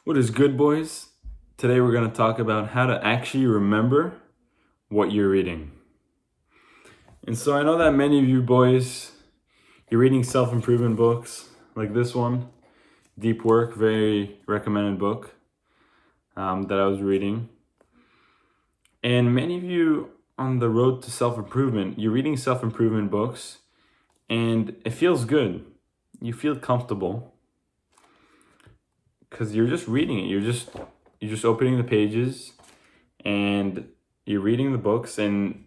What is good, boys? Today we're going to talk about how to actually remember what you're reading. And so I know that many of you boys, you're reading self-improvement books like this one, Deep Work, very recommended book that I was reading. And many of you on the road to self-improvement, you're reading self-improvement books and it feels good. You feel comfortable because you're just reading it. You're just opening the pages and you're reading the books, and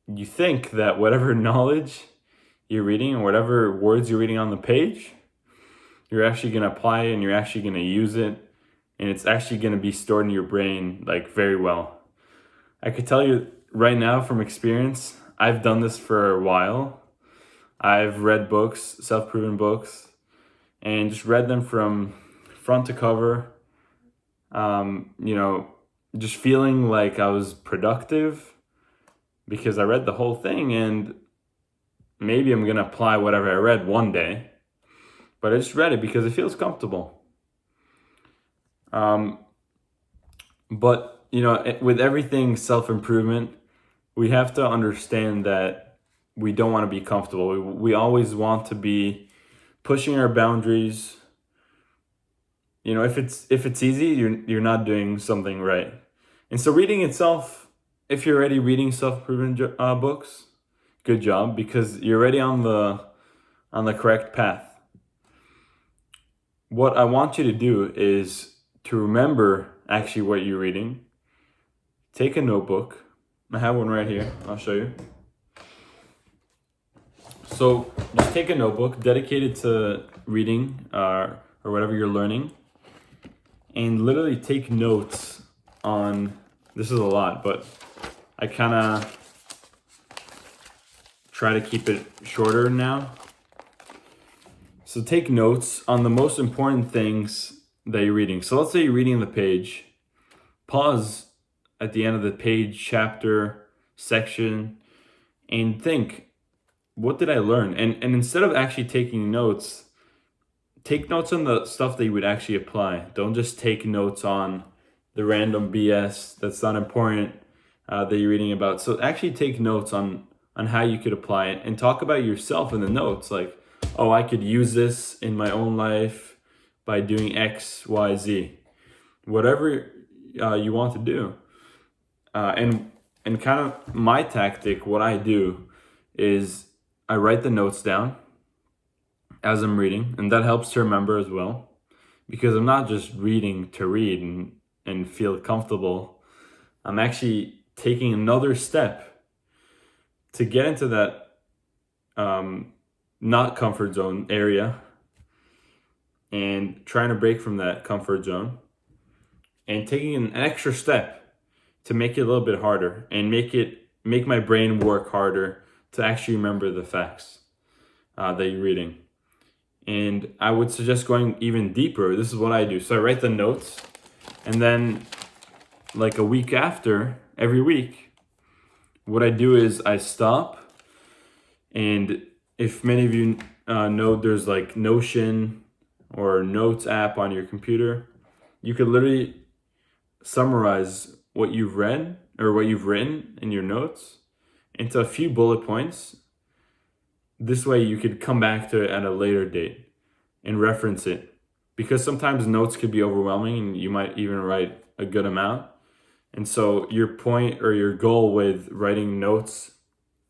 you think that whatever knowledge you're reading and whatever words you're reading on the page, you're actually going to apply it and you're actually going to use it, and it's actually going to be stored in your brain like very well. I could tell you right now from experience, I've done this for a while. I've read books, self-proven books, and just read them from front to cover, just feeling like I was productive because I read the whole thing, and maybe I'm going to apply whatever I read one day, but I just read it because it feels comfortable. But with everything self-improvement, we have to understand that we don't want to be comfortable. We always want to be pushing our boundaries. If it's easy, you're not doing something right. And so reading itself, if you're already reading self-improvement books, good job, because you're already on the correct path. What I want you to do is to remember actually what you're reading. Take a notebook. I have one right here. I'll show you. So just take a notebook dedicated to reading or whatever you're learning, and literally take notes on, this is a lot, but I kind of try to keep it shorter now. So take notes on the most important things that you're reading. So let's say you're reading the page, pause at the end of the page, chapter, section, and think, what did I learn? And instead of actually taking notes, take notes on the stuff that you would actually apply. Don't just take notes on the random BS that's not important that you're reading about. So actually take notes on how you could apply it, and talk about yourself in the notes. Like, oh, I could use this in my own life by doing X, Y, Z. Whatever you want to do. And kind of my tactic, what I do is I write the notes down as I'm reading, and that helps to remember as well, because I'm not just reading to read and feel comfortable. I'm actually taking another step to get into that not comfort zone area, and trying to break from that comfort zone and taking an extra step to make it a little bit harder and make my brain work harder to actually remember the facts that you're reading. And I would suggest going even deeper. This is what I do. So I write the notes, and then like a week after, every week, what I do is I stop. And if many of you know, there's like Notion or Notes app on your computer, you could literally summarize what you've read or what you've written in your notes into a few bullet points. This way you could come back to it at a later date and reference it, because sometimes notes could be overwhelming and you might even write a good amount. And so your point or your goal with writing notes,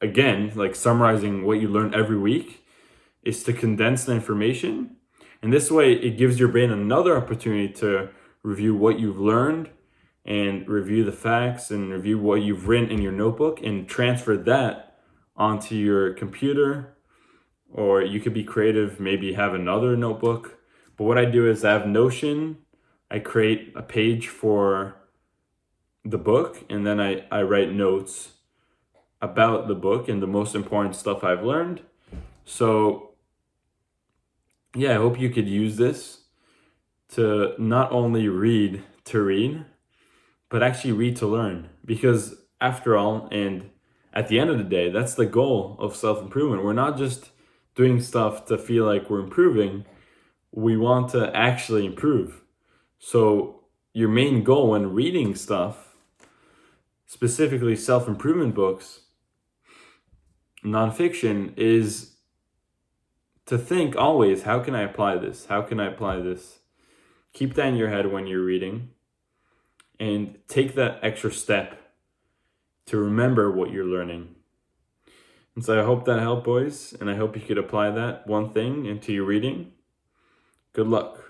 again, like summarizing what you learn every week, is to condense the information. And this way it gives your brain another opportunity to review what you've learned and review the facts and review what you've written in your notebook and transfer that onto your computer. Or you could be creative, maybe have another notebook. But what I do is I have Notion, I create a page for the book, and then I write notes about the book and the most important stuff I've learned. So yeah, I hope you could use this to not only read to read, but actually read to learn. Because after all, and at the end of the day, that's the goal of self-improvement. We're not just doing stuff to feel like we're improving. We want to actually improve. So your main goal when reading stuff, specifically self-improvement books, nonfiction, is to think always, how can I apply this? How can I apply this? Keep that in your head when you're reading and take that extra step to remember what you're learning. And so I hope that helped, boys, and I hope you could apply that one thing into your reading. Good luck.